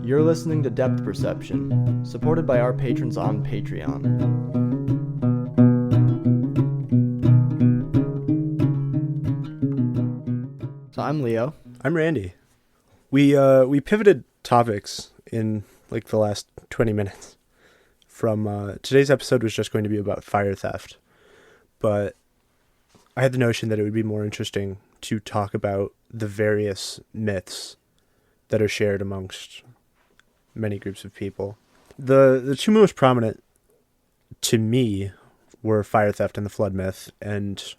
You're listening to Depth Perception, supported by our patrons on Patreon. So I'm Leo. I'm Randy. We pivoted topics in like the last 20 minutes. From today's episode was just going to be about fire theft, but I had the notion that it would be more interesting to talk about the various myths that are shared amongst many groups of people. The two most prominent to me were fire theft and the flood myth, and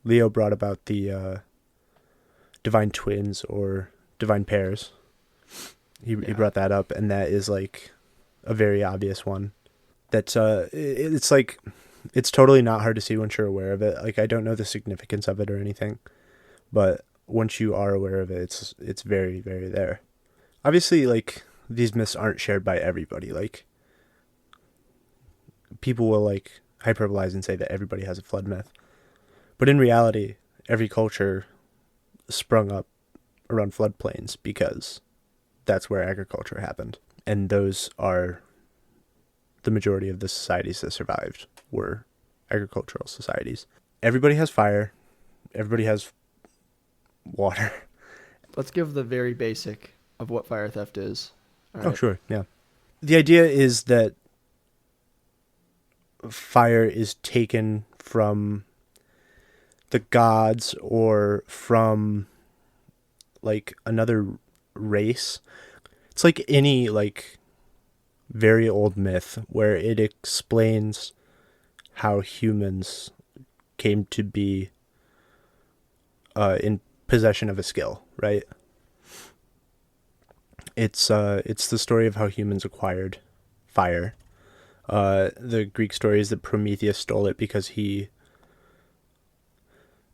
Leo brought about the divine twins or divine pairs. He brought that up, and that is like a very obvious one. That it's like it's totally not hard to see once you're aware of it. Like, I don't know the significance of it or anything, but once you are aware of it, it's very, very there. Obviously, like, these myths aren't shared by everybody. Like, people will like hyperbolize and say that everybody has a flood myth, but in reality, every culture sprung up around floodplains because that's where agriculture happened, and those are the majority of the societies that survived were agricultural societies. Everybody has fire. Everybody has water. Let's give the very basic of what fire theft is. All right. Oh, sure. Yeah. The idea is that fire is taken from the gods or from like another race. It's like any like very old myth where it explains how humans came to be in possession of a skill, right? It's the story of how humans acquired fire. The Greek story is that Prometheus stole it because he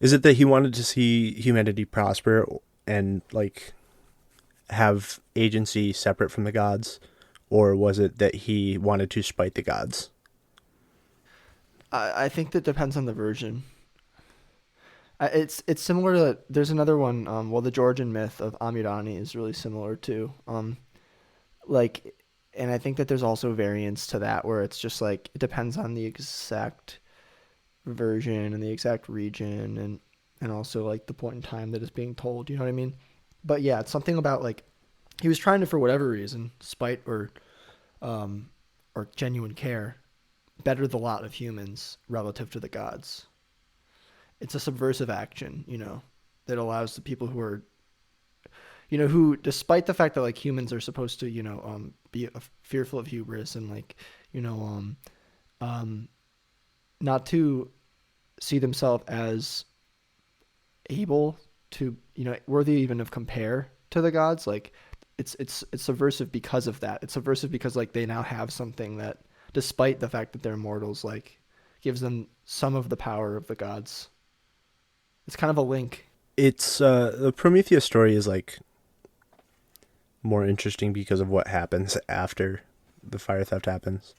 wanted to see humanity prosper and like have agency separate from the gods, or was it that he wanted to spite the gods? I think that depends on the version. It's similar to, there's another one. The Georgian myth of Amirani is really similar too. Like, and I think that there's also variants to that where it's just like it depends on the exact version and the exact region and also like the point in time that it's being told. You know what I mean? But yeah, it's something about like he was trying to, for whatever reason, spite or genuine care, better the lot of humans relative to the gods. It's a subversive action, that allows the people who are, who, despite the fact that like humans are supposed to, be fearful of hubris and like, not to see themselves as able to, worthy even of compare to the gods. Like it's subversive because of that. It's subversive because like they now have something that, despite the fact that they're mortals, like gives them some of the power of the gods. It's kind of a link. It's the Prometheus story is like more interesting because of what happens after the fire theft happens,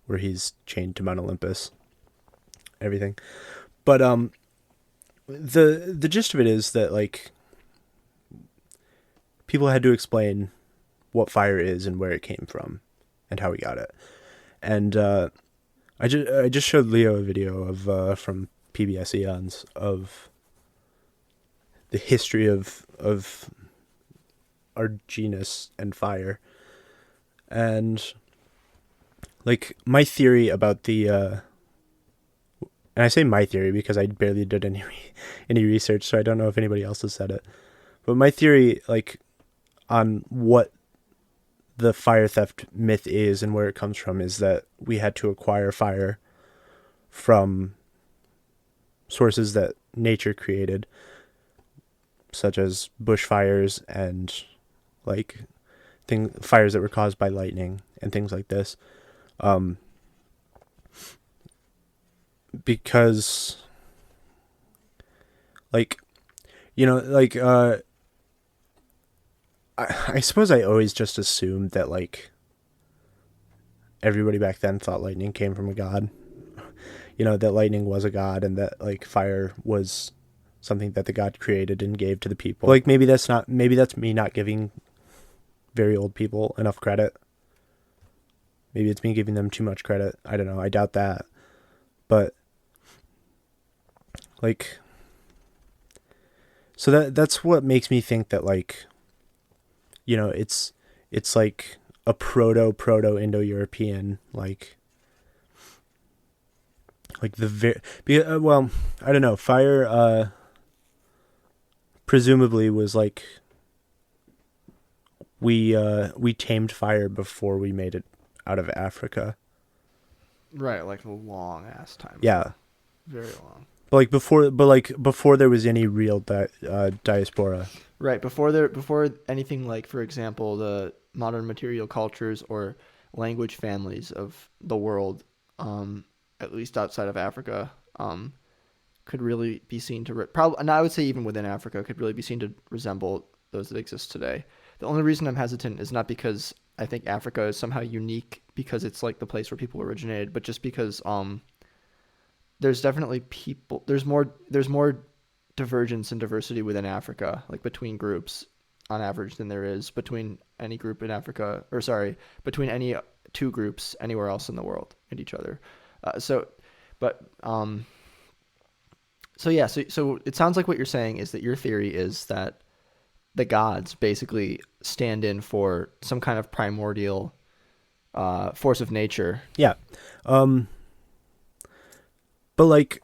where he's chained to Mount Olympus, everything. But the gist of it is that like people had to explain what fire is and where it came from and how we got it. And I just showed Leo a video of from PBS Eons of the history of our genus and fire. And like my theory about the and I say my theory because I barely did any research, so I don't know if anybody else has said it. But my theory, like, on what the fire theft myth is and where it comes from, is that we had to acquire fire from sources that nature created, such as bushfires and like fires that were caused by lightning and things like this. Because like, I suppose I always just assumed that like everybody back then thought lightning came from a god. That lightning was a god and that like fire was something that the god created and gave to the people. Like maybe that's me not giving very old people enough credit. Maybe it's me giving them too much credit. I don't know. I doubt that. But like, so that's what makes me think that, like, you know, it's like a proto Indo-European, like well, I don't know. Fire presumably was like we tamed fire before we made it out of Africa. Right, like a long ass time ago. Yeah. Very long. Before there was any real diaspora. Right, before anything like, for example, the modern material cultures or language families of the world, at least outside of Africa, could really be seen to probably, and I would say even within Africa, could really be seen to resemble those that exist today. The only reason I'm hesitant is not because I think Africa is somehow unique because it's like the place where people originated, but just because there's definitely there's more divergence and diversity within Africa, like between groups on average, than there is between any group in Africa, or sorry, between any two groups anywhere else in the world and each other. So, but so yeah, so it sounds like what you're saying is that your theory is that the gods basically stand in for some kind of primordial force of nature. Yeah. But like,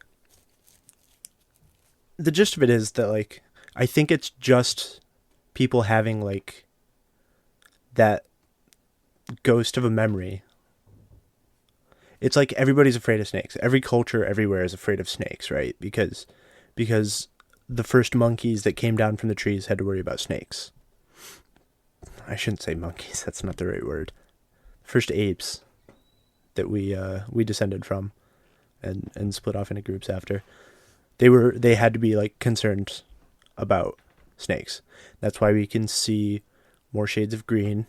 the gist of it is that, like, I think it's just people having like that ghost of a memory. It's like everybody's afraid of snakes. Every culture everywhere is afraid of snakes, right? Because the first monkeys that came down from the trees had to worry about snakes. I shouldn't say monkeys, that's not the right word. First apes that we descended from and split off into groups after. They had to be like concerned about snakes. That's why we can see more shades of green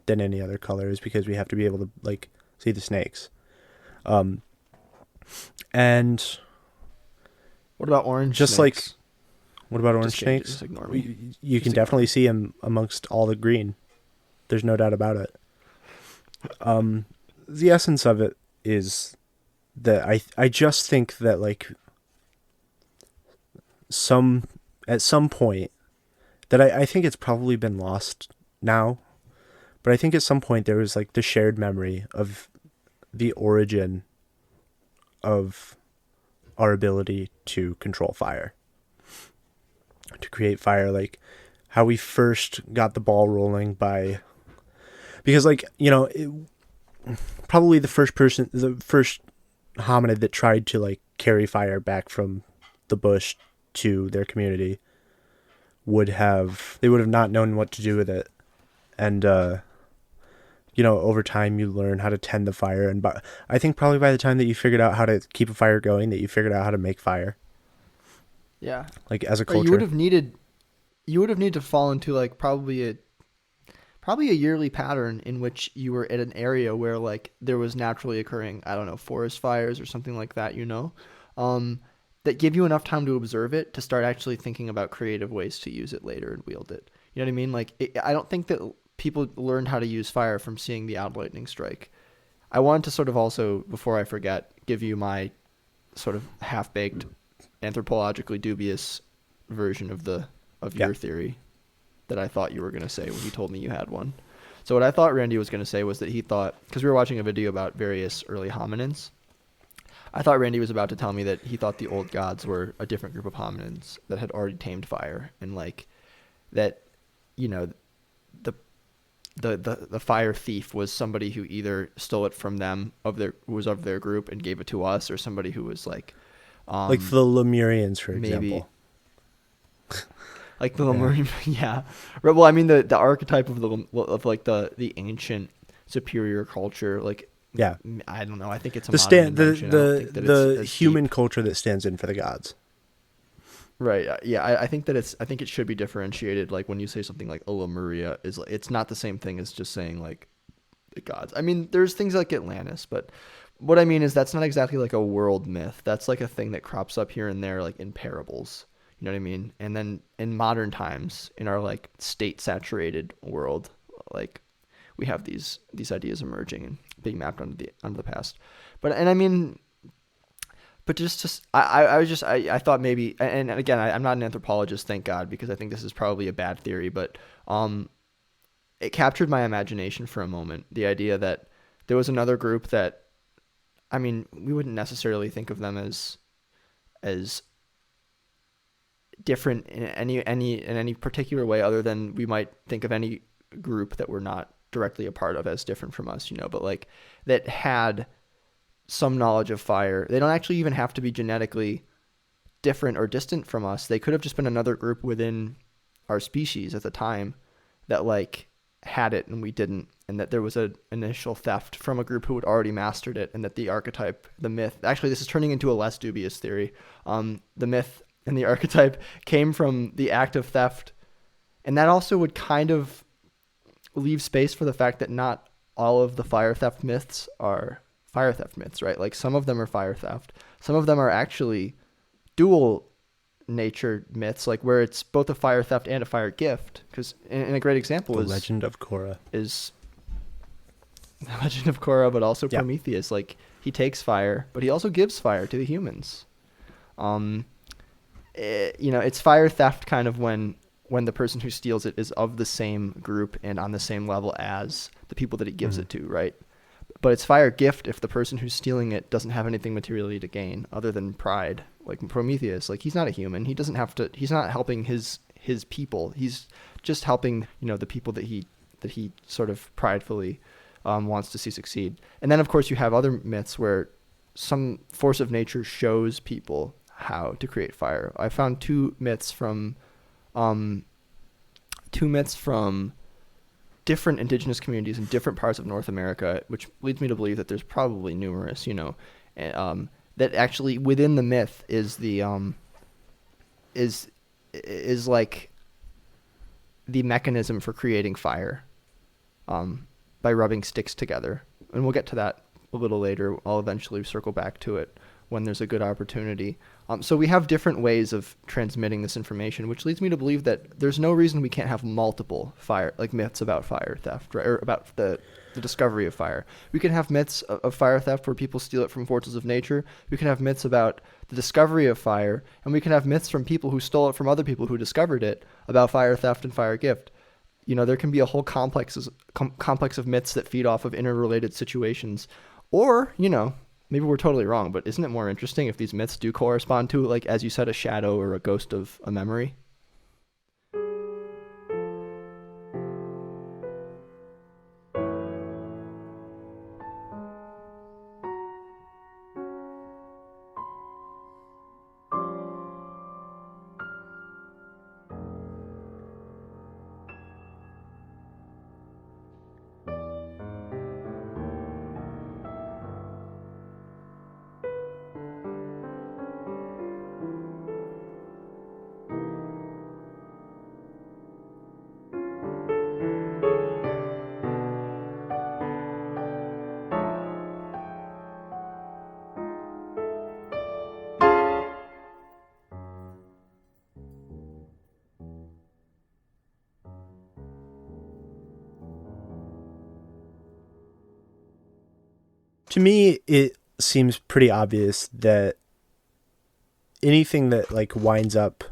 than any other colors, because we have to be able to like see the snakes. And What about orange just snakes? like, what about orange Just change it, snakes? just ignore me. You Just can ignore definitely me. see them amongst all the green. There's no doubt about it. The essence of it is that I just think that, like, at some point, that I think it's probably been lost now, but I think at some point there was like the shared memory of the origin of our ability to control fire, to create fire, like how we first got the ball rolling because, like, you know, probably the first hominid that tried to like carry fire back from the bush to their community would have not known what to do with it. And you know, over time you learn how to tend the fire, and I think probably by the time that you figured out how to keep a fire going, that you figured out how to make fire, Yeah. like as a Right, you would culture. have needed to fall into like probably a yearly pattern in which you were at an area where like there was naturally occurring, I don't know, forest fires or something like that, um, that give you enough time to observe it to start actually thinking about creative ways to use it later and wield it. You know what I mean? Like, I don't think that people learned how to use fire from seeing the odd lightning strike. I wanted to sort of also, before I forget, give you my sort of half-baked, anthropologically dubious version of Yeah. your theory that I thought you were going to say when you told me you had one. So what I thought Randy was going to say was that he thought, because we were watching a video about various early hominins, I thought Randy was about to tell me that he thought the old gods were a different group of hominins that had already tamed fire, and like that, you know, the the fire thief was somebody who either stole it from them who was of their group and gave it to us, or somebody who was like Like the Lemurians, for maybe example. like the Yeah. Lemurian. Yeah. Right, well, I mean the archetype of the ancient superior culture, like, Yeah. I don't know, I think it's a The modern stand invention. I don't the think that it's the as human deep. culture that stands in for the gods. Right. Yeah. I think that I think it should be differentiated. Like when you say something like Ola Maria it's not the same thing as just saying like the gods. I mean, there's things like Atlantis, but what I mean is that's not exactly like a world myth. That's like a thing that crops up here and there, like in parables. You know what I mean? And then in modern times, in our like state saturated world, like we have these ideas emerging and being mapped onto the past. But and I mean, but just I was just I thought maybe, and again, I'm not an anthropologist, thank God, because I think this is probably a bad theory, but it captured my imagination for a moment. The idea that there was another group that, I mean, we wouldn't necessarily think of them as different in any particular way, other than we might think of any group that we're not directly a part of as different from us, but like that had some knowledge of fire. They don't actually even have to be genetically different or distant from us. They could have just been another group within our species at the time that like had it and we didn't, and that there was an initial theft from a group who had already mastered it, and that the archetype, the myth, actually this is turning into a less dubious theory. The myth and the archetype came from the act of theft, and that also would kind of leave space for the fact that not all of the fire theft myths are fire theft myths, right? Like some of them are fire theft. Some of them are actually dual nature myths, like where it's both a fire theft and a fire gift. Because and a great example The is Legend of Korra. Is the Legend of Korra, but also Yeah. Prometheus. Like he takes fire, but he also gives fire to the humans. It's fire theft kind of when the person who steals it is of the same group and on the same level as the people that he gives it to, right? But it's fire gift if the person who's stealing it doesn't have anything materially to gain other than pride. Like Prometheus, like he's not a human. He doesn't have to. He's not helping his people. He's just helping the people that he sort of pridefully wants to see succeed. And then of course you have other myths where some force of nature shows people how to create fire. I found two myths from different indigenous communities in different parts of North America, which leads me to believe that there's probably numerous, that actually within the myth is the is like the mechanism for creating fire by rubbing sticks together. And we'll get to that a little later. I'll eventually circle back to it when there's a good opportunity. So we have different ways of transmitting this information, which leads me to believe that there's no reason we can't have multiple myths about fire theft, right? Or about the discovery of fire. We can have myths of fire theft where people steal it from forces of nature. We can have myths about the discovery of fire, and we can have myths from people who stole it from other people who discovered it about fire theft and fire gift. There can be a whole complex of myths that feed off of interrelated situations, or maybe we're totally wrong, but isn't it more interesting if these myths do correspond to, like, as you said, a shadow or a ghost of a memory? To me, it seems pretty obvious that anything that like winds up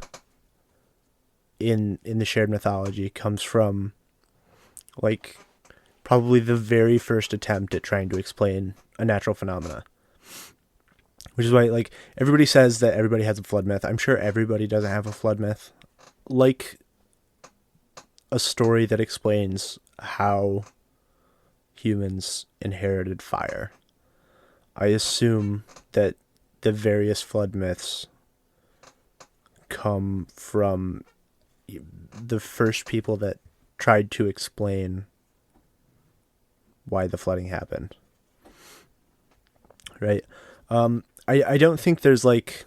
in the shared mythology comes from like probably the very first attempt at trying to explain a natural phenomena. Which is why like everybody says that everybody has a flood myth. I'm sure everybody doesn't have a flood myth. Like a story that explains how humans inherited fire. I assume that the various flood myths come from the first people that tried to explain why the flooding happened. Right? I don't think there's like...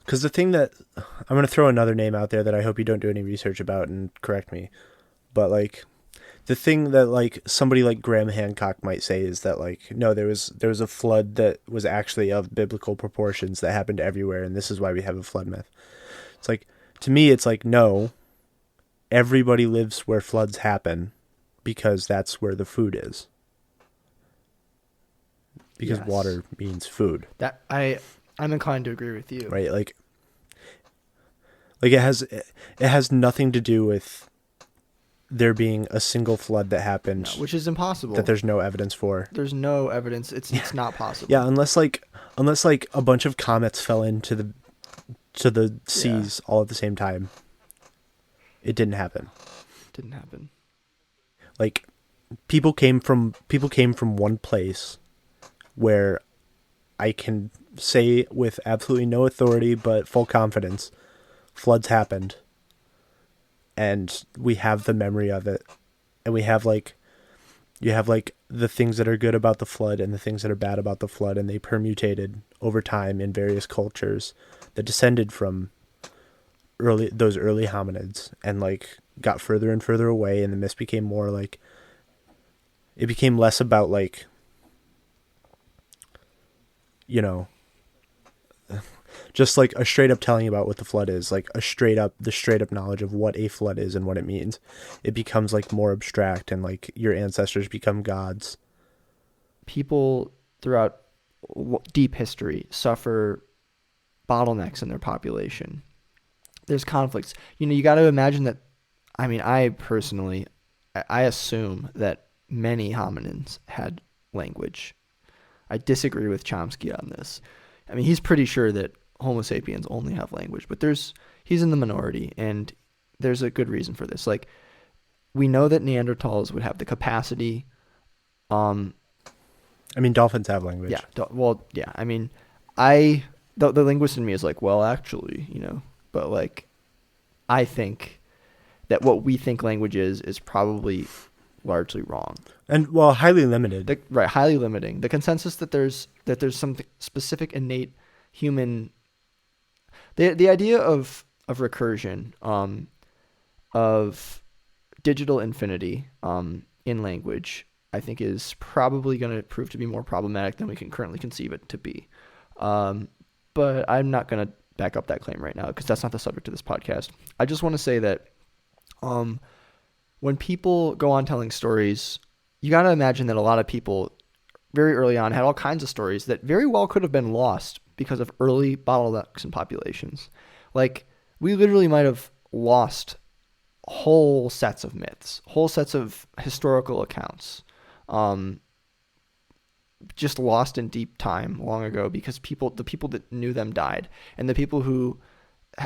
Because the thing that... I'm going to throw another name out there that I hope you don't do any research about and correct me. But like... the thing that like somebody like Graham Hancock might say is that like no, there was a flood that was actually of biblical proportions that happened everywhere, and this is why we have a flood myth. It's like, to me it's like, no, everybody lives where floods happen because that's where the food is, because Yes. water means food, I'm inclined to agree with you. right? Like it has nothing to do with there being a single flood that happened, No, which is impossible. that there's no evidence for. There's no evidence. It's not possible. Yeah, unless a bunch of comets fell into the seas all at the same time. It didn't happen. Didn't happen. Like people came from one place where I can say with absolutely no authority but full confidence, floods happened. And we have the memory of it. And we have you have the things that are good about the flood and the things that are bad about the flood, and they permutated over time in various cultures that descended from those early hominids, and like got further and further away, and the myth became more like, it became less about like, you know, just like a straight up telling about what the flood is, like the straight up knowledge of what a flood is and what it means. It becomes like more abstract, and like your ancestors become gods. People throughout deep history suffer bottlenecks in their population. There's conflicts. You got to imagine that. I mean, I personally, I assume that many hominins had language. I disagree with Chomsky on this. I mean, he's pretty sure that Homo sapiens only have language, but he's in the minority, and there's a good reason for this. Like, we know that Neanderthals would have the capacity. I mean, dolphins have language. Yeah. Well, yeah. I mean, the linguist in me is like, well, actually, but like, I think that what we think language is probably largely wrong. And well, highly limited. Right, highly limiting. The consensus that there's some specific innate human. The idea of recursion, of digital infinity, in language, I think is probably going to prove to be more problematic than we can currently conceive it to be. But I'm not going to back up that claim right now because that's not the subject of this podcast. I just want to say that when people go on telling stories, you got to imagine that a lot of people very early on had all kinds of stories that very well could have been lost because of early bottlenecks in populations. Like, we literally might have lost whole sets of myths, whole sets of historical accounts, just lost in deep time long ago because the people that knew them died, and the people who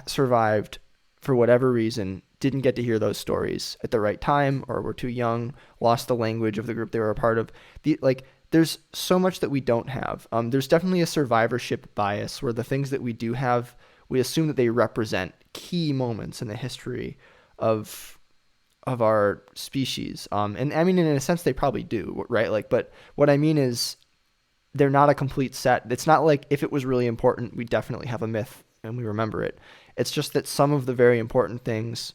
survived for whatever reason didn't get to hear those stories at the right time, or were too young, lost the language of the group they were a part of. There's so much that we don't have. There's definitely a survivorship bias where the things that we do have, we assume that they represent key moments in the history of our species. And I mean, in a sense, they probably do, right? Like, but what I mean is, they're not a complete set. It's not like if it was really important, we definitely have a myth and we remember it. It's just that some of the very important things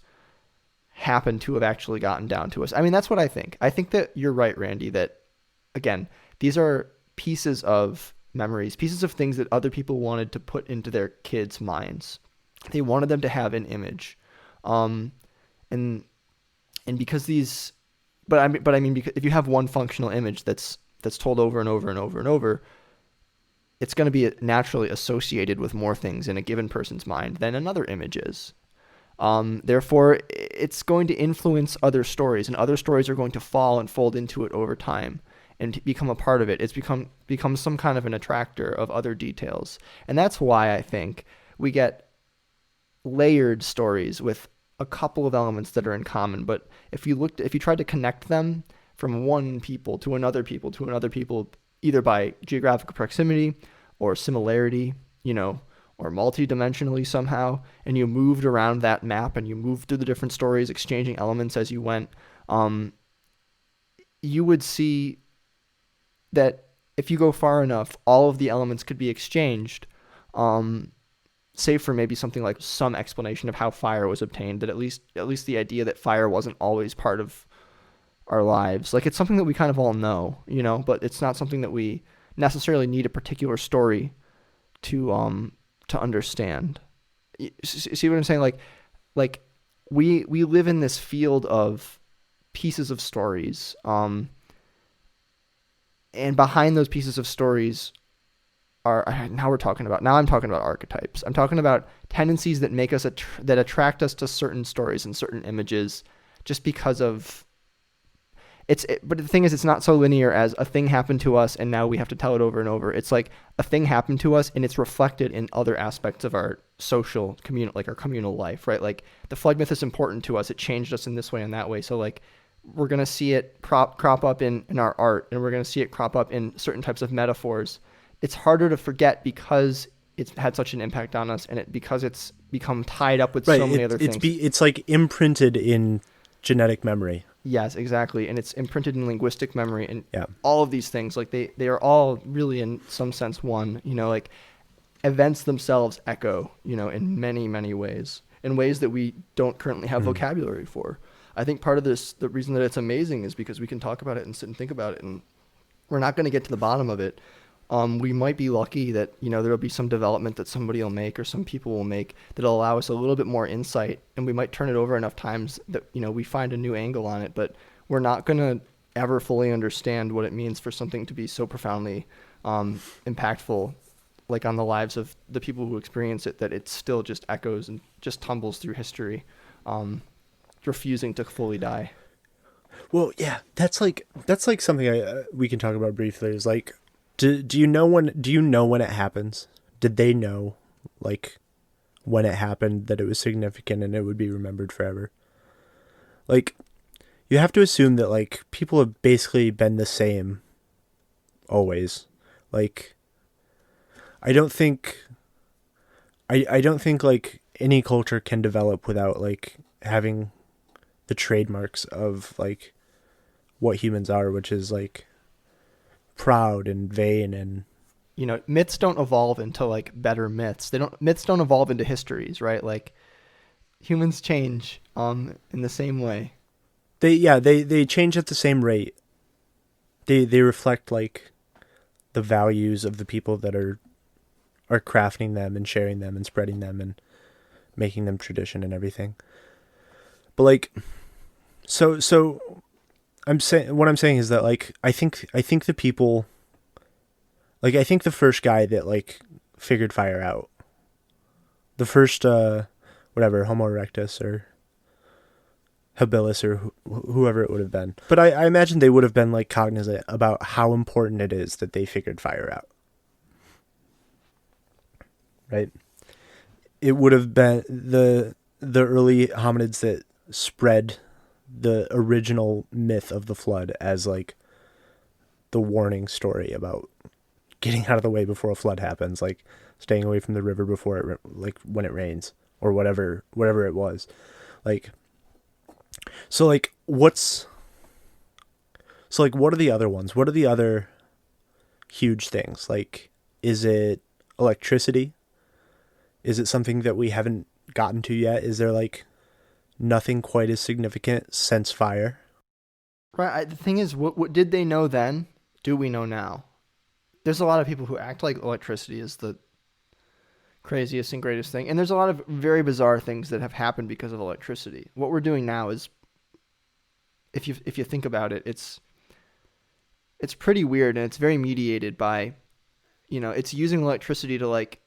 happen to have actually gotten down to us. I mean, that's what I think. I think that you're right, Randy, that, again, these are pieces of memories, pieces of things that other people wanted to put into their kids' minds. They wanted them to have an image. And because these, but I mean, because if you have one functional image that's told over and over and over and over, it's going to be naturally associated with more things in a given person's mind than another image is. Therefore, it's going to influence other stories, and other stories are going to fall and fold into it over time and become a part of it. It's become some kind of an attractor of other details. And that's why I think we get layered stories with a couple of elements that are in common. But if you tried to connect them from one people to another people to another people, either by geographical proximity or similarity, or multidimensionally somehow, and you moved around that map and you moved through the different stories, exchanging elements as you went, you would see that if you go far enough, all of the elements could be exchanged, save for maybe something like some explanation of how fire was obtained, that at least the idea that fire wasn't always part of our lives. Like it's something that we kind of all know, but it's not something that we necessarily need a particular story to understand. See what I'm saying? Like we live in this field of pieces of stories, and behind those pieces of stories now I'm talking about archetypes. I'm talking about tendencies that make us that attract us to certain stories and certain images, just because of but the thing is, it's not so linear as a thing happened to us and now we have to tell it over and over. It's like a thing happened to us and it's reflected in other aspects of our social communal, like our communal life, right? Like the flood myth is important to us. It changed us in this way and that way. So like we're going to see it crop up in our art, and we're going to see it crop up in certain types of metaphors. It's harder to forget because it's had such an impact on us, and because it's become tied up with Right. so many other things. It's like imprinted in genetic memory. Yes, exactly. And it's imprinted in linguistic memory, and Yeah. all of these things, like they are all really in some sense one, like events themselves echo, in many, many ways, in ways that we don't currently have vocabulary for. I think part of the reason that it's amazing is because we can talk about it and sit and think about it, and we're not going to get to the bottom of it. We might be lucky that, there'll be some development that somebody will make or some people will make that'll allow us a little bit more insight, and we might turn it over enough times that, we find a new angle on it, but we're not going to ever fully understand what it means for something to be so profoundly impactful, like on the lives of the people who experience it, that it still just echoes and just tumbles through history, refusing to fully die. Well, yeah, that's like something we can talk about briefly. Is like, do you know when it happens? Did they know, like, when it happened, that it was significant and it would be remembered forever? Like, you have to assume that like people have basically been the same always. Like, I don't think like any culture can develop without like having the trademarks of like what humans are, which is like proud and vain. And myths don't evolve into like better myths. Myths don't evolve into histories, right? Like humans change in the same way. They change at the same rate. They reflect like the values of the people that are crafting them and sharing them and spreading them and making them tradition and everything. But like, so what I'm saying is that like I think the people, like I think the first guy that like figured fire out, the first whatever, Homo erectus or habilis or whoever it would have been, but I imagine they would have been like cognizant about how important it is that they figured fire out, right? It would have been the early hominids that spread the original myth of the flood as like the warning story about getting out of the way before a flood happens, like staying away from the river before it, like when it rains or whatever it was. Like, so like what are the other ones? What are the other huge things? Like, is it electricity? Is it something that we haven't gotten to yet? Is there like nothing quite as significant since fire? Right. The thing is, what did they know then? Do we know now? There's a lot of people who act like electricity is the craziest and greatest thing, and there's a lot of very bizarre things that have happened because of electricity. What we're doing now is, if you think about it, it's pretty weird, and it's very mediated by, it's using electricity to like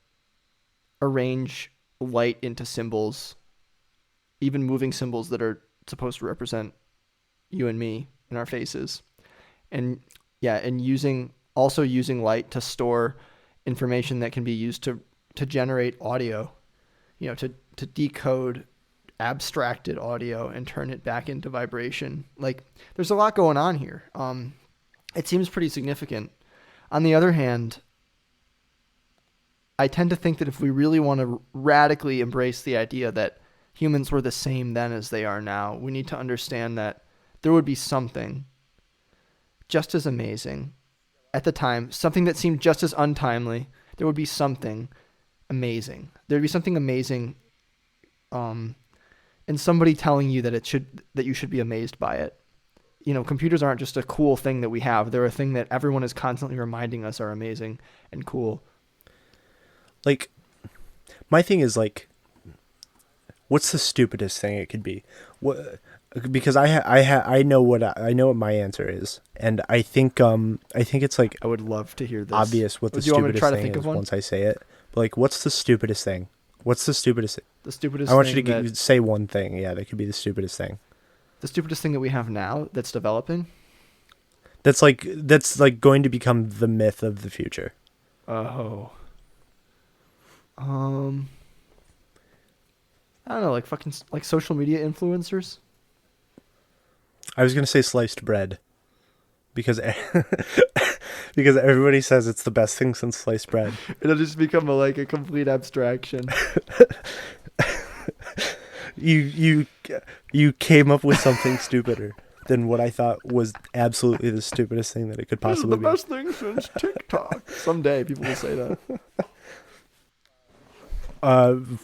arrange light into symbols, even moving symbols that are supposed to represent you and me in our faces. And using light to store information that can be used to generate audio, to decode abstracted audio and turn it back into vibration. Like there's a lot going on here. It seems pretty significant. On the other hand, I tend to think that if we really want to radically embrace the idea that humans were the same then as they are now, we need to understand that there would be something just as amazing at the time, something that seemed just as untimely. There would be something amazing. There'd be something amazing in somebody telling you that you should be amazed by it. computers aren't just a cool thing that we have. They're a thing that everyone is constantly reminding us are amazing and cool. Like, my thing is like, what's the stupidest thing it could be? What? Because I know what my answer is, and I think it's like I would love to hear this. obvious what the Do you want me to stupidest try to thing think of is one? once I say it. But like, what's the stupidest thing? What's the stupidest thing? The stupidest I want you thing to that say one thing. Yeah, that could be the stupidest thing. the stupidest thing that we have now that's developing. That's like going to become the myth of the future. Oh. Um. I don't know, like fucking like social media influencers. I was gonna say sliced bread, because because everybody says it's the best thing since sliced bread. It'll just become a complete abstraction. You came up with something stupider than what I thought was absolutely the stupidest thing that it could This is possibly the be. best thing since TikTok. Someday people will say that.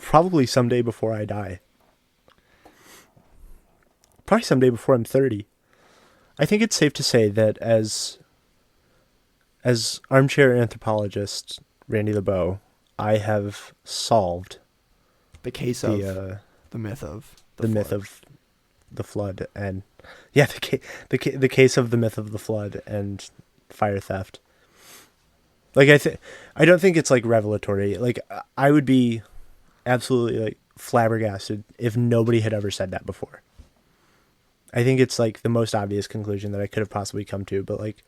Probably someday before I die. Probably someday before I'm 30. I think it's safe to say that as armchair anthropologist Randy LeBeau, I have solved The case of the the myth of the myth flood. of the flood, and yeah, the case of the myth of the flood and fire theft. Like I don't think it's like revelatory. Like I would be absolutely like flabbergasted if nobody had ever said that before. I think it's like the most obvious conclusion that I could have possibly come to, but like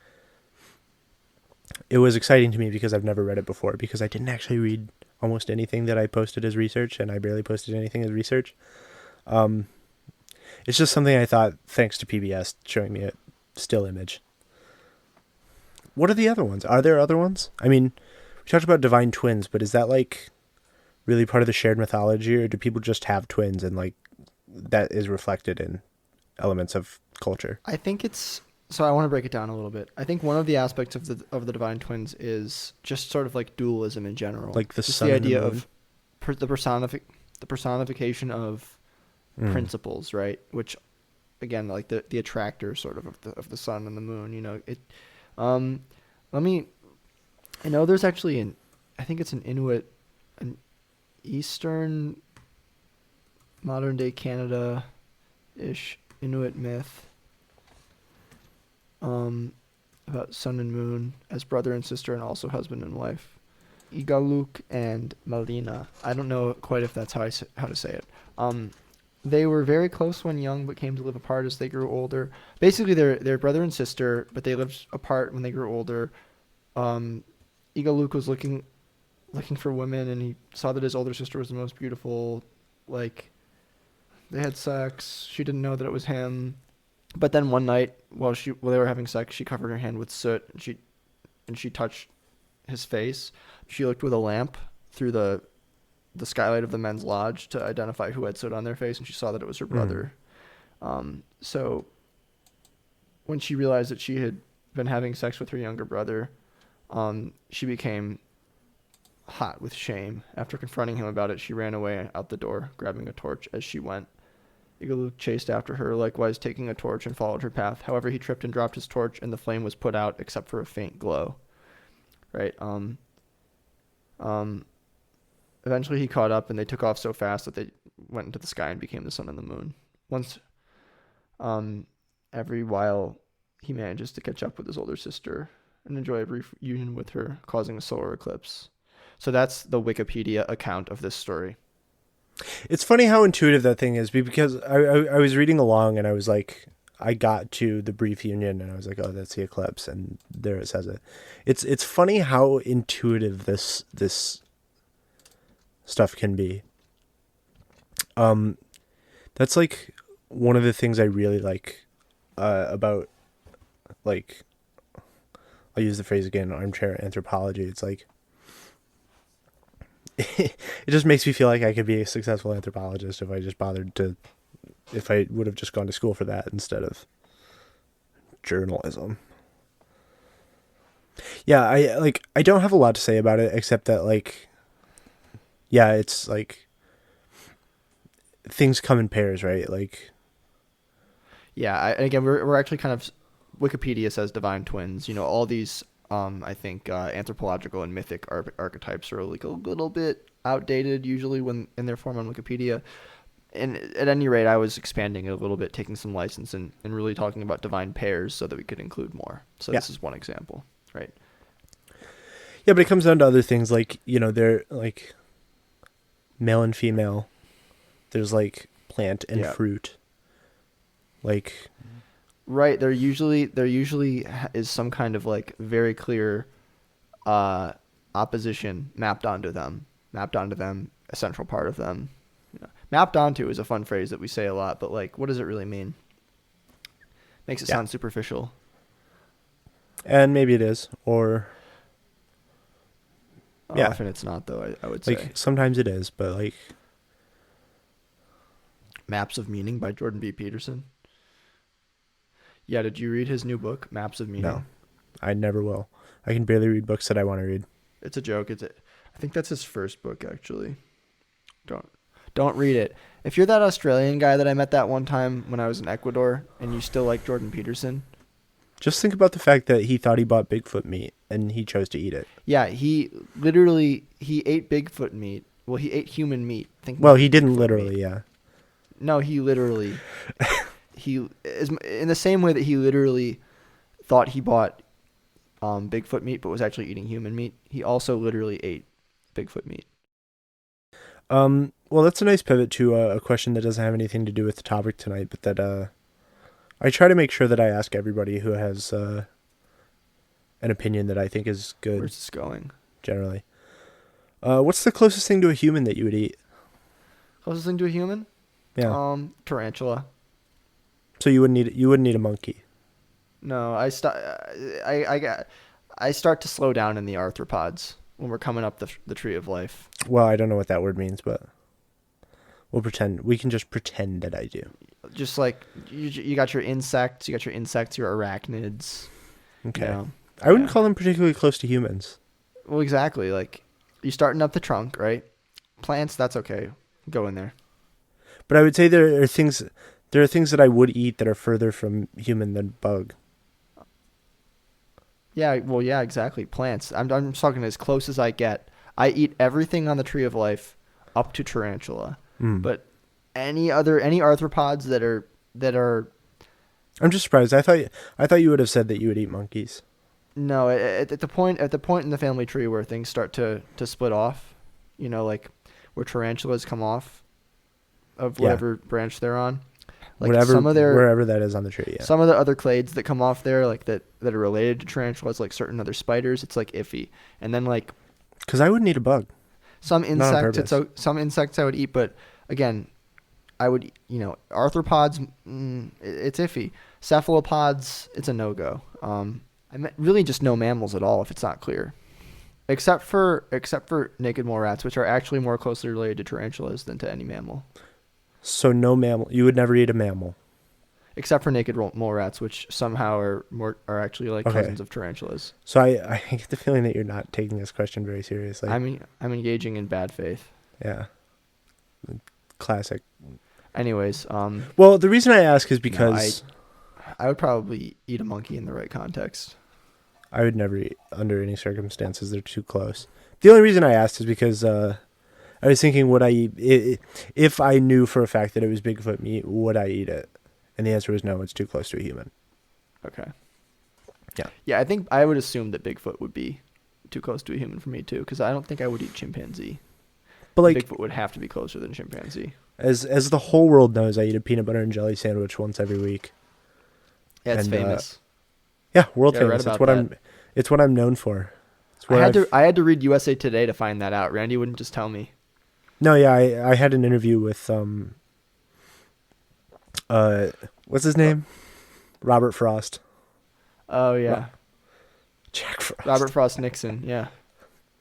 it was exciting to me because I've never read it before, because I didn't actually read almost anything that I posted as research, and I barely posted anything as research. It's just something I thought, thanks to PBS showing me a still image. What are the other ones? Are there other ones? I mean, we talked about divine twins, but is that like really part of the shared mythology, or do people just have twins and like that is reflected in elements of culture? I think it's so. I want to break it down a little bit. I think one of the aspects of the divine twins is just sort of like dualism in general, Like the just sun the and the idea moon? of the personification of principles, right? Which, again, like the attractor sort of the sun and the moon. It. Let me. I know there's actually I think it's an Eastern, modern day Canada, ish Inuit myth. About sun and moon as brother and sister and also husband and wife. Igaluk and Malina. I don't know quite if that's how to say it. They were very close when young, but came to live apart as they grew older. Basically, they're brother and sister, but they lived apart when they grew older. Igaluk was looking for women, and he saw that his older sister was the most beautiful. Like, they had sex. She didn't know that it was him. But then one night, while they were having sex, she covered her hand with soot, and she touched his face. She looked with a lamp through the skylight of the men's lodge to identify who had soot on their face, and she saw that it was her brother. So when she realized that she had been having sex with her younger brother, she became hot with shame. After confronting him about it, she ran away out the door, grabbing a torch as she went. Igaluk chased after her, likewise taking a torch, and followed her path. However, he tripped and dropped his torch, and the flame was put out except for a faint glow. Right? Eventually he caught up, and they took off so fast that they went into the sky and became the sun and the moon. Once, every while, he manages to catch up with his older sister and enjoy a brief union with her, causing a solar eclipse. So that's the Wikipedia account of this story. It's funny how intuitive that thing is, because I was reading along and I was like, I got to the brief union and I was like, oh, that's the eclipse, and there it says it. It's funny how intuitive this stuff can be. That's like one of the things I really like about, like, I'll use the phrase again, armchair anthropology. It's like it just makes me feel like I could be a successful anthropologist if I would have just gone to school for that instead of journalism. Yeah, I don't have a lot to say about it, except that, like, yeah, it's like things come in pairs, right? Like, Yeah, again, we're actually kind of Wikipedia says divine twins. All these I think anthropological and mythic archetypes are like a little bit outdated usually when in their form on Wikipedia. And at any rate, I was expanding it a little bit, taking some license and really talking about divine pairs so that we could include more. So Yeah. this is one example, right? Yeah, but it comes down to other things like, they're like male and female. There's like plant and Yeah. fruit. Like, Right. There usually is some kind of like very clear opposition mapped onto them, a central part of them. Mapped onto is a fun phrase that we say a lot, but like, what does it really mean? Makes it yeah. sound superficial. And maybe it is. Or, yeah. Often it's not, though, I would Like, say. sometimes it is, but like, Maps of Meaning by Jordan B. Peterson. Yeah, did you read his new book, Maps of Meaning? no, I never will. I can barely read books that I want to read. It's a joke. I think that's his first book, actually. Don't read it. If you're that Australian guy that I met that one time when I was in Ecuador and you still like Jordan Peterson. Just think about the fact that he thought he bought Bigfoot meat and he chose to eat it. Yeah, he ate Bigfoot meat. Well, he ate human meat. Well, he didn't Bigfoot literally, meat. yeah. No, he literally. He is in the same way that he literally thought he bought Bigfoot meat, but was actually eating human meat. He also literally ate Bigfoot meat. Well, that's a nice pivot to a question that doesn't have anything to do with the topic tonight, but that I try to make sure that I ask everybody who has an opinion that I think is good. Where's this going? Generally, what's the closest thing to a human that you would eat? Closest thing to a human? Yeah. Tarantula. So you wouldn't eat a monkey. No, I start to slow down in the arthropods when we're coming up the tree of life. Well, I don't know what that word means, but we'll pretend. We can just pretend that I do. Just like you got your insects, your arachnids. Okay. You know? I wouldn't call them particularly close to humans. Well, exactly. Like you're starting up the trunk, right? Plants, that's okay. Go in there. But I would say there are things that I would eat that are further from human than bug. Yeah, well, yeah, exactly. Plants. I'm talking as close as I get. I eat everything on the tree of life up to tarantula. But any arthropods that are I'm just surprised. I thought you would have said that you would eat monkeys. No, at the point in the family tree where things start to split off, like where tarantulas come off of whatever branch they're on. Like wherever that is on the tree, yeah. Some of the other clades that come off there, like that are related to tarantulas, like certain other spiders, it's like iffy. And then like, because I wouldn't eat a bug. Some insects, some insects I would eat, but again, I would, arthropods, it's iffy. Cephalopods, it's a no-go. I meant really just no mammals at all if it's not clear, except for naked mole rats, which are actually more closely related to tarantulas than to any mammal. So no mammal. You would never eat a mammal. Except for naked mole rats, which somehow are actually like cousins of tarantulas. So I get the feeling that you're not taking this question very seriously. I'm engaging in bad faith. Yeah. Classic. Anyways, well, the reason I ask is because I would probably eat a monkey in the right context. I would never eat under any circumstances. They're too close. The only reason I asked is because I was thinking, would I eat it, if I knew for a fact that it was Bigfoot meat, would I eat it? And the answer was no, it's too close to a human. Okay. Yeah. Yeah, I think I would assume that Bigfoot would be too close to a human for me too, because I don't think I would eat chimpanzee. But like Bigfoot would have to be closer than chimpanzee. As the whole world knows, I eat a peanut butter and jelly sandwich once every week. Yeah, it's famous. Yeah, world famous. It's what I'm known for. I had to read USA Today to find that out. Randy wouldn't just tell me. No, yeah, I had an interview with what's his name? Robert Frost. Oh yeah. Jack Frost. Robert Frost Nixon, yeah.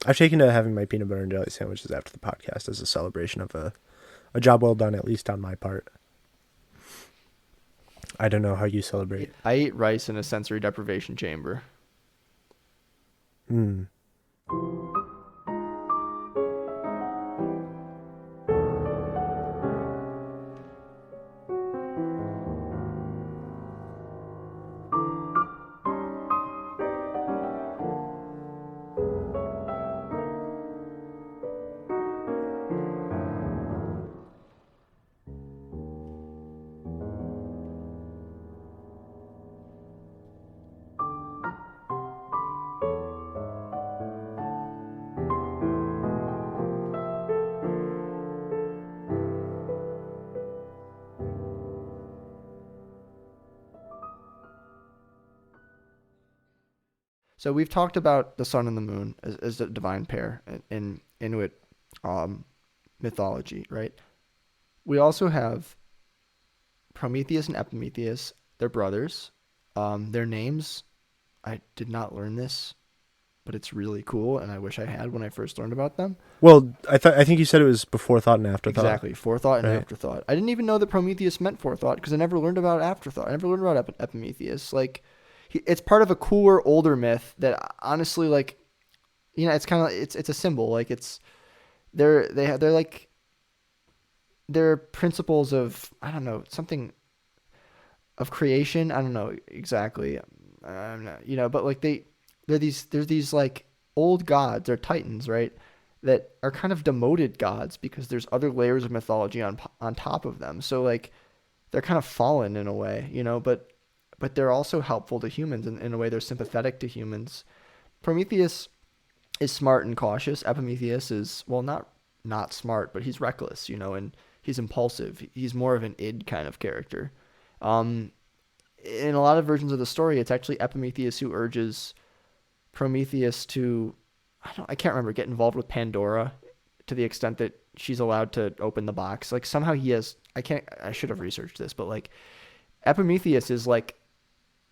I've taken to having my peanut butter and jelly sandwiches after the podcast as a celebration of a job well done, at least on my part. I don't know how you celebrate. I eat rice in a sensory deprivation chamber. So we've talked about the sun and the moon as the divine pair in Inuit mythology, right? We also have Prometheus and Epimetheus. They're brothers. Their names, I did not learn this, but it's really cool, and I wish I had when I first learned about them. Well, I think you said it was before thought and afterthought. Exactly, forethought and Right. afterthought. I didn't even know that Prometheus meant forethought because I never learned about afterthought. I never learned about Epimetheus. Like, it's part of a cooler, older myth that honestly, like, it's kind of it's a symbol. Like, they're like they're principles of, I don't know, something of creation. I don't know exactly. I'm not, but like they're these like old gods or titans, right? That are kind of demoted gods because there's other layers of mythology on top of them. So like they're kind of fallen in a way, but they're also helpful to humans in a way. They're sympathetic to humans. Prometheus is smart and cautious. Epimetheus is, well, not smart, but he's reckless, and he's impulsive. He's more of an id kind of character. Um, in a lot of versions of the story, it's actually Epimetheus who urges Prometheus to, I can't remember, get involved with Pandora to the extent that she's allowed to open the box. Like somehow he has, I should have researched this, but like Epimetheus is like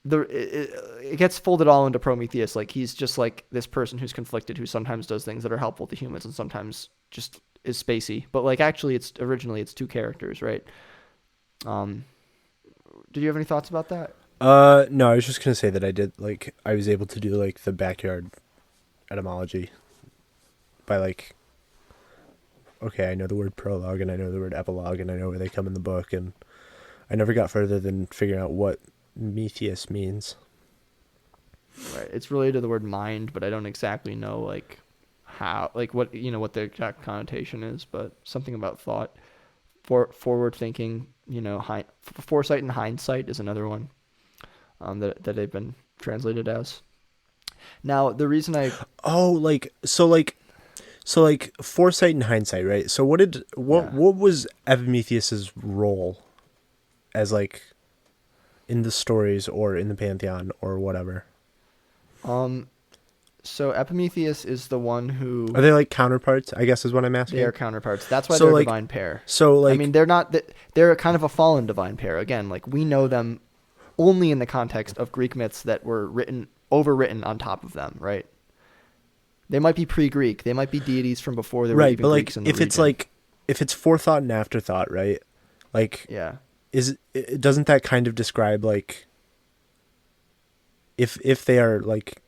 it gets folded all into Prometheus. Like he's just like this person who's conflicted, who sometimes does things that are helpful to humans and sometimes just is spacey. But like actually, it's two characters, right? Um, did you have any thoughts about that? No, I was just gonna say that I was able to do like the backyard etymology by like, okay, I know the word prologue and I know the word epilogue and I know where they come in the book, and I never got further than figuring out what Metheus means. Right. It's related to the word mind, but I don't exactly know like how, like what the exact connotation is, but something about thought, forward thinking. Foresight and hindsight is another one that they've been translated as. Now, the reason I Oh, like foresight and hindsight, right? So yeah. what was Epimetheus's role as like in the stories or in the pantheon or whatever? Um so Epimetheus is the one who Are they like counterparts? I guess is what I'm asking. they are counterparts. That's why So they're a like divine pair. so I like mean, they're kind of a fallen divine pair. Again, like we know them only in the context of Greek myths that were overwritten on top of them, right? They might be pre-Greek. They might be deities from before there were right, even but like Greeks in the region. if it's forethought and afterthought, right? Like Yeah. doesn't that kind of describe like if they are like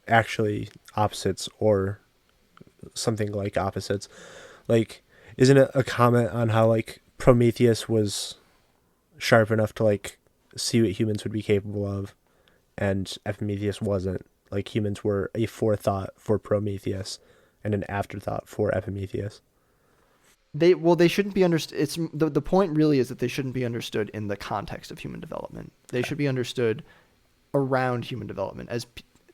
actually opposites or something like opposites, like isn't it a comment on how like Prometheus was sharp enough to like see what humans would be capable of and Epimetheus wasn't? Like humans were a forethought for Prometheus and an afterthought for Epimetheus. They shouldn't be understood. It's the point really is that they shouldn't be understood in the context of human development. They should be understood around human development as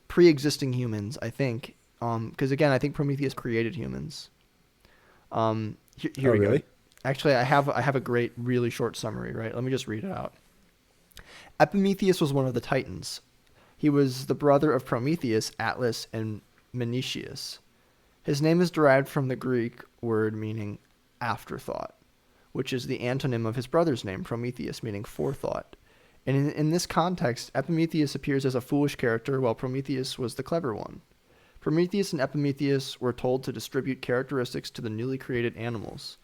pre-existing humans, I think. Because again, I think Prometheus created humans. Here Oh, we really? go. Actually, I have a great, really short summary. Right, let me just read it out. Epimetheus was one of the Titans. He was the brother of Prometheus, Atlas, and Menetius. His name is derived from the Greek word meaning afterthought, which is the antonym of his brother's name, Prometheus, meaning forethought. And in this context, Epimetheus appears as a foolish character while Prometheus was the clever one. Prometheus and Epimetheus were told to distribute characteristics to the newly created animals.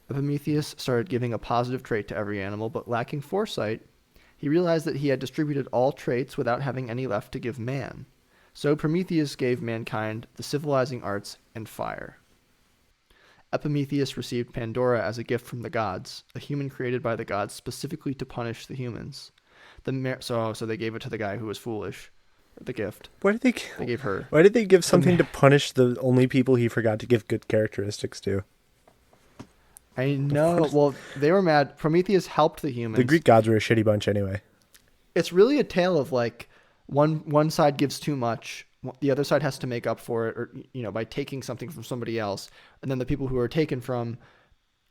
Epimetheus started giving a positive trait to every animal, but lacking foresight, he realized that he had distributed all traits without having any left to give man. So Prometheus gave mankind the civilizing arts and fire. Epimetheus received Pandora as a gift from the gods, a human created by the gods specifically to punish the humans. So they gave it to the guy who was foolish, the gift. Why did They gave her. why did they give something to punish the only people he forgot to give good characteristics to? I know. Well, they were mad. Prometheus helped the humans. The Greek gods were a shitty bunch anyway. It's really a tale of like one side gives too much, the other side has to make up for it, or by taking something from somebody else, and then the people who are taken from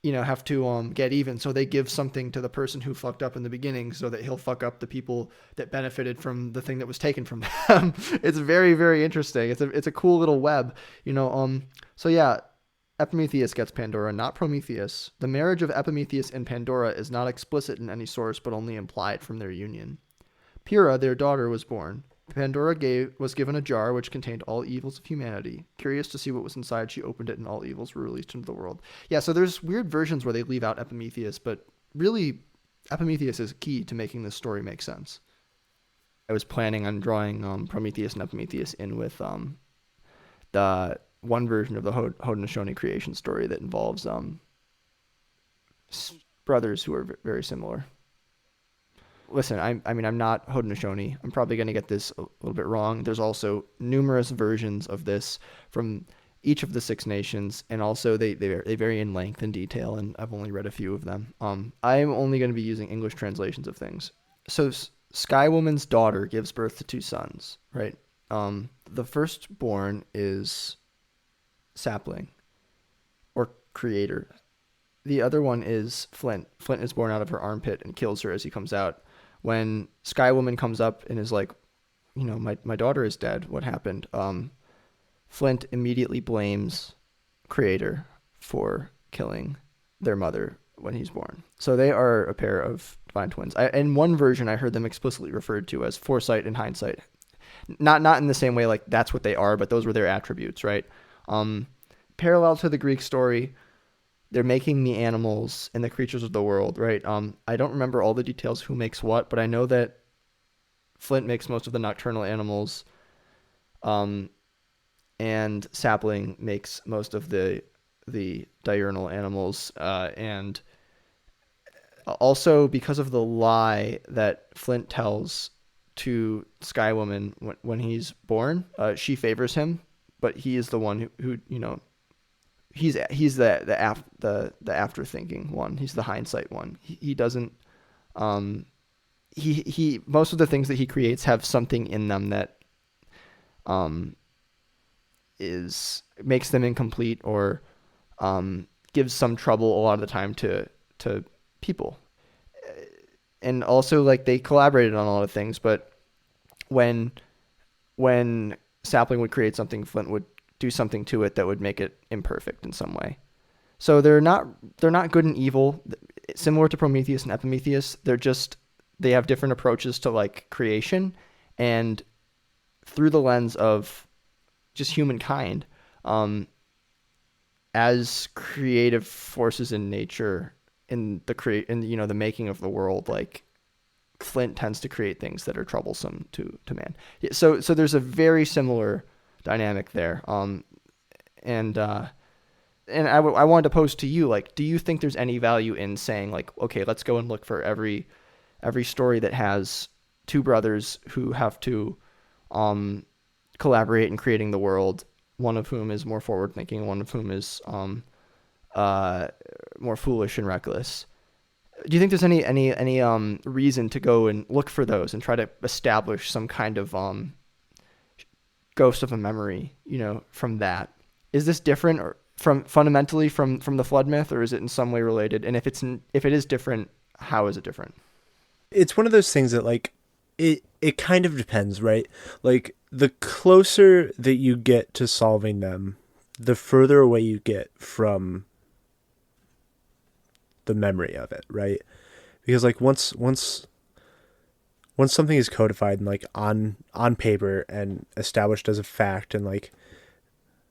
have to get even. So they give something to the person who fucked up in the beginning so that he'll fuck up the people that benefited from the thing that was taken from them. It's very, very interesting. It's a cool little web, so yeah, Epimetheus gets Pandora, not Prometheus. The marriage of Epimetheus and Pandora is not explicit in any source, but only implied from their union. Pyrrha, their daughter, was born. Pandora was given a jar which contained all evils of humanity. Curious to see what was inside, she opened it and all evils were released into the world. Yeah, so there's weird versions where they leave out Epimetheus, but really, Epimetheus is key to making this story make sense. I was planning on drawing Prometheus and Epimetheus in with the one version of the Haudenosaunee creation story that involves brothers who are very similar. Listen, I'm not Haudenosaunee. I'm probably going to get this a little bit wrong. There's also numerous versions of this from each of the 6 nations, and also they vary in length and detail, and I've only read a few of them. I'm only going to be using English translations of things. So Sky Woman's daughter gives birth to 2 sons, right? The firstborn is Sapling, or Creator. The other one is Flint. Flint is born out of her armpit and kills her as he comes out. When Sky Woman comes up and is like, my daughter is dead. What happened? Flint immediately blames Creator for killing their mother when he's born. So they are a pair of divine twins. In one version, I heard them explicitly referred to as foresight and hindsight. Not in the same way like that's what they are, but those were their attributes, right? Parallel to the Greek story, they're making the animals and the creatures of the world, right? I don't remember all the details who makes what, but I know that Flint makes most of the nocturnal animals, and Sapling makes most of the diurnal animals, and also because of the lie that Flint tells to Sky Woman when he's born, she favors him, but he is the one who he's the after thinking one. He's the hindsight one. He doesn't he most of the things that he creates have something in them that makes them incomplete or gives some trouble a lot of the time to people. And also, like, they collaborated on a lot of things, but when Sapling would create something, Flint would do something to it that would make it imperfect in some way. So they're not good and evil. Similar to Prometheus and Epimetheus, they have different approaches to like creation, and through the lens of just humankind, as creative forces in nature, in the making of the world, like Flint tends to create things that are troublesome to man. So there's a very similar dynamic there. And I wanted to pose to you, like, do you think there's any value in saying like, okay, let's go and look for every story that has 2 brothers who have to collaborate in creating the world, one of whom is more forward thinking, one of whom is more foolish and reckless? Do you think there's any reason to go and look for those and try to establish some kind of ghost of a memory, from that? Is this different or fundamentally from the flood myth, or is it in some way related? And if it is different, how is it different? It's one of those things that like it kind of depends, right? Like the closer that you get to solving them, the further away you get from the memory of it, right? Because like once something is codified and like on paper and established as a fact, and like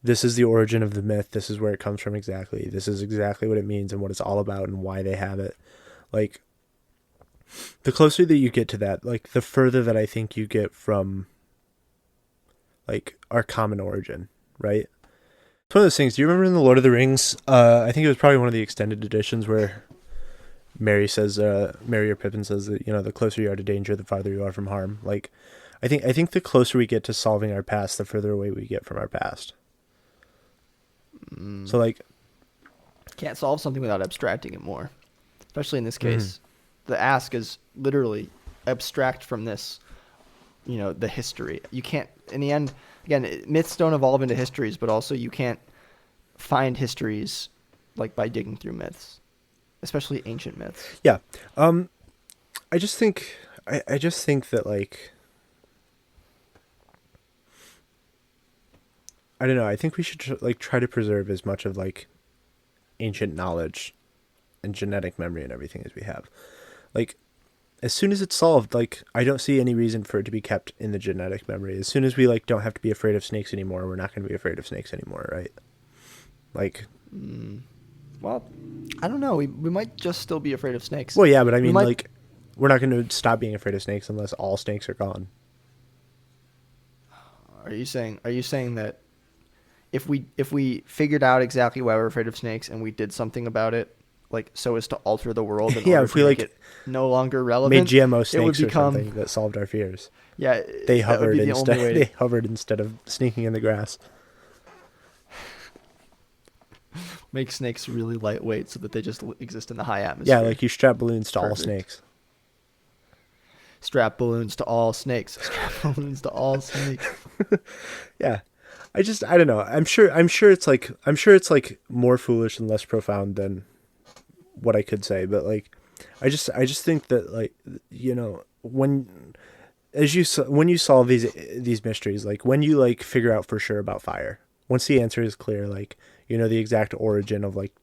this is the origin of the myth, this is where it comes from exactly, this is exactly what it means and what it's all about and why they have it, like the closer that you get to that, like the further that I think you get from like our common origin, right? It's one of those things. Do you remember in the Lord of the Rings, I think it was probably one of the extended editions where Merry or Pippin says that, the closer you are to danger, the farther you are from harm. Like, I think the closer we get to solving our past, the further away we get from our past. So like, can't solve something without abstracting it more, especially in this case. The ask is literally abstract from this, the history. You can't, in the end, again, myths don't evolve into histories, but also you can't find histories like by digging through myths, especially ancient myths. Yeah. I just think I just think that like I don't know. I think we should like try to preserve as much of like ancient knowledge and genetic memory and everything as we have. Like as soon as it's solved, like I don't see any reason for it to be kept in the genetic memory. As soon as we like don't have to be afraid of snakes anymore, we're not going to be afraid of snakes anymore, right? Like, Well, I don't know. We might just still be afraid of snakes. well, yeah, but I We mean, might. like, we're not going to stop being afraid of snakes unless all snakes are gone. Are you saying that if we figured out exactly why we're afraid of snakes and we did something about it, like so as to alter the world in Yeah, order if to we make like it no longer made relevant, GMO it would snakes or become something that solved our fears, yeah. they That would be hovered the only instead. way They to hovered instead of sneaking in the grass. make snakes really lightweight so that they just exist in the high atmosphere. Yeah, like you strap balloons to all Perfect. snakes. Strap balloons to all snakes. Strap balloons to all snakes. Yeah. I don't know. I'm sure it's like more foolish and less profound than what I could say, but like I just think that like when when you solve these mysteries, like when you like figure out for sure about fire, once the answer is clear, like the exact origin of like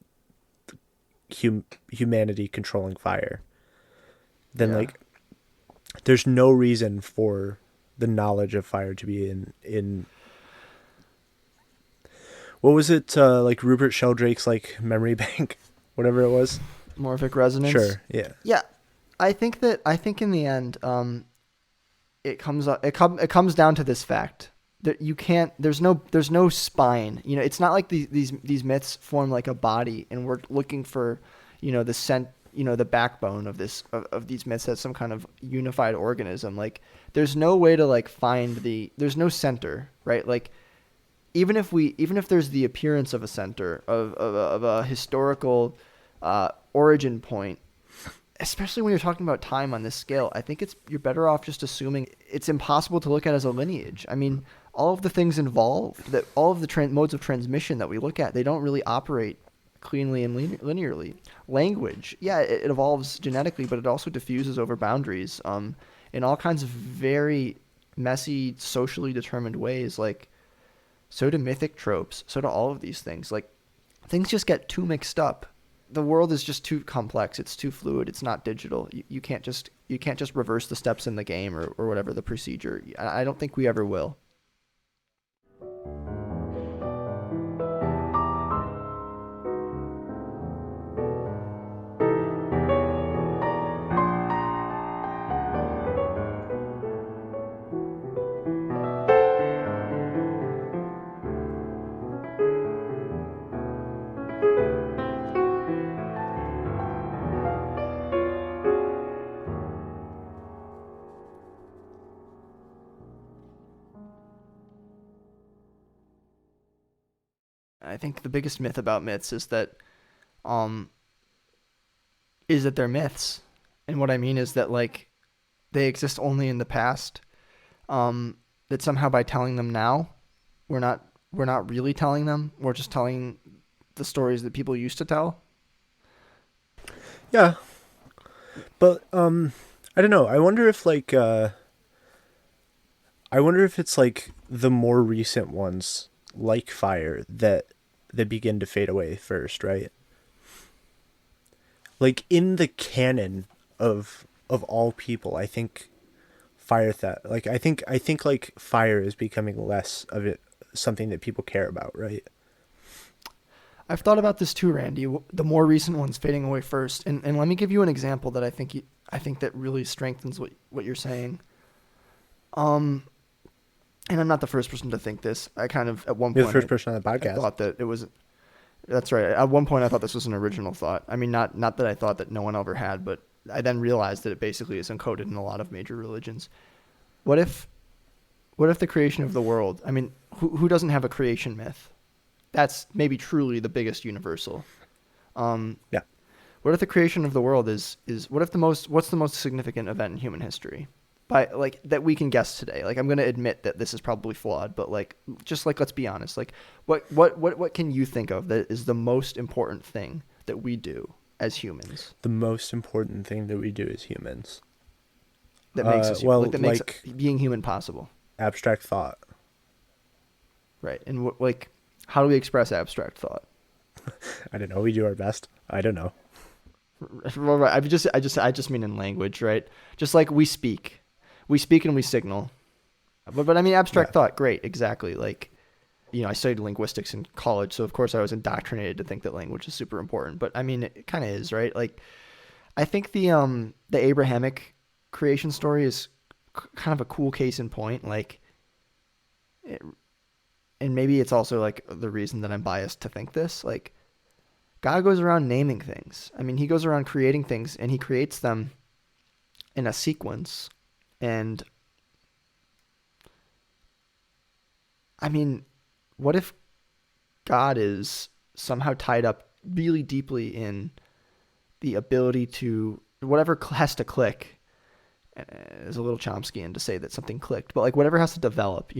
humanity controlling fire, then Yeah. like there's no reason for the knowledge of fire to be in what was it like Rupert Sheldrake's like memory bank, whatever it was. Morphic resonance. Sure, yeah, Yeah. I think in the end, it comes down to this fact that you can't. There's no spine. It's not like these myths form like a body, and we're looking for, the backbone of of these myths as some kind of unified organism. Like there's no way to like find there's no center, right? Like even if there's the appearance of a center of a historical origin point, especially when you're talking about time on this scale, I think you're better off just assuming it's impossible to look at as a lineage. I mean, all of the things involved, that all of the modes of transmission that we look at, they don't really operate cleanly and linearly. Language, yeah, it evolves genetically, but it also diffuses over boundaries in all kinds of very messy, socially determined ways. Like, so do mythic tropes. So do all of these things. Like, things just get too mixed up. The world is just too complex. It's too fluid. It's not digital. You can't just reverse the steps in the game or whatever the procedure. I don't think we ever will. I think the biggest myth about myths um is that they're myths. And what I mean is that like they exist only in the past. That somehow by telling them now, we're not really telling them. We're just telling the stories that people used to tell. yeah. But I don't know. I wonder if it's like the more recent ones, like fire, that begin to fade away first, right? Like in the canon of all people, I think fire theft. Like I think like fire is becoming less of it something that people care about, right? I've thought about this too, Randy. The more recent ones fading away first, and let me give you an example that I think that really strengthens what you're saying. Um, and I'm not the first person to think this. I kind of at one You're the point first person on the I podcast. thought that it was. That's right. At one point, I thought this was an original thought. I mean, not that I thought that no one ever had, but I then realized that it basically is encoded in a lot of major religions. What if, what if the creation of the world? I mean, who doesn't have a creation myth? That's maybe truly the biggest universal. Yeah. What if the creation of the world is what's the most significant event in human history? by like that we can guess today. Like I'm going to admit that this is probably flawed, but like just like let's be honest. Like what can you think of that is the most important thing that we do as humans? The most important thing that we do as humans. That makes us well, like that makes being human possible. Abstract thought. Right. And like how do we express abstract thought? I don't know. We do our best. I don't know. Well, right. I just mean in language, right? Just like we speak and we signal. But I mean, abstract thought, great, exactly. Like, I studied linguistics in college, so of course I was indoctrinated to think that language is super important. But I mean, it kind of is, right? Like, I think the Abrahamic creation story is kind of a cool case in point. Like, and maybe it's also like the reason that I'm biased to think this. Like, God goes around naming things. I mean, he goes around creating things, and he creates them in a sequence. And I mean, what if God is somehow tied up really deeply in the ability to whatever has to click? Is a little Chomskyan to say that something clicked, but like whatever has to develop,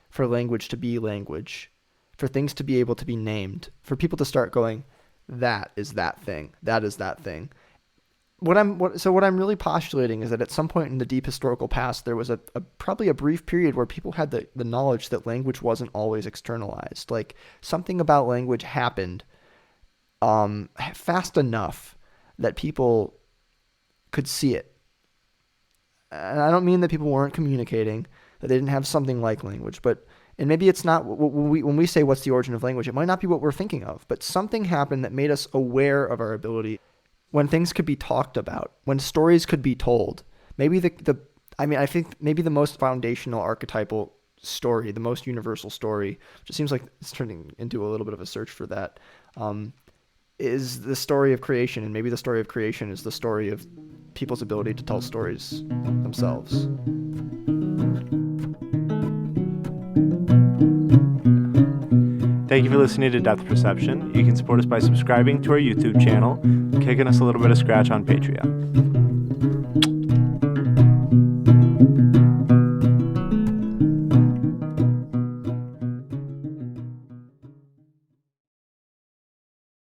for language to be language, for things to be able to be named, for people to start going, that is that thing, that is that thing. What I'm really postulating is that at some point in the deep historical past, there was a probably a brief period where people had the knowledge that language wasn't always externalized. Like something about language happened fast enough that people could see it. And I don't mean that people weren't communicating, that they didn't have something like language, and maybe it's not when we say what's the origin of language, it might not be what we're thinking of, but something happened that made us aware of our ability when things could be talked about, when stories could be told. Maybe I think maybe the most foundational archetypal story, the most universal story, which it seems like it's turning into a little bit of a search for that, is the story of creation. And maybe the story of creation is the story of people's ability to tell stories themselves. Thank you for listening to Depth Perception. You can support us by subscribing to our YouTube channel, kicking us a little bit of scratch on Patreon.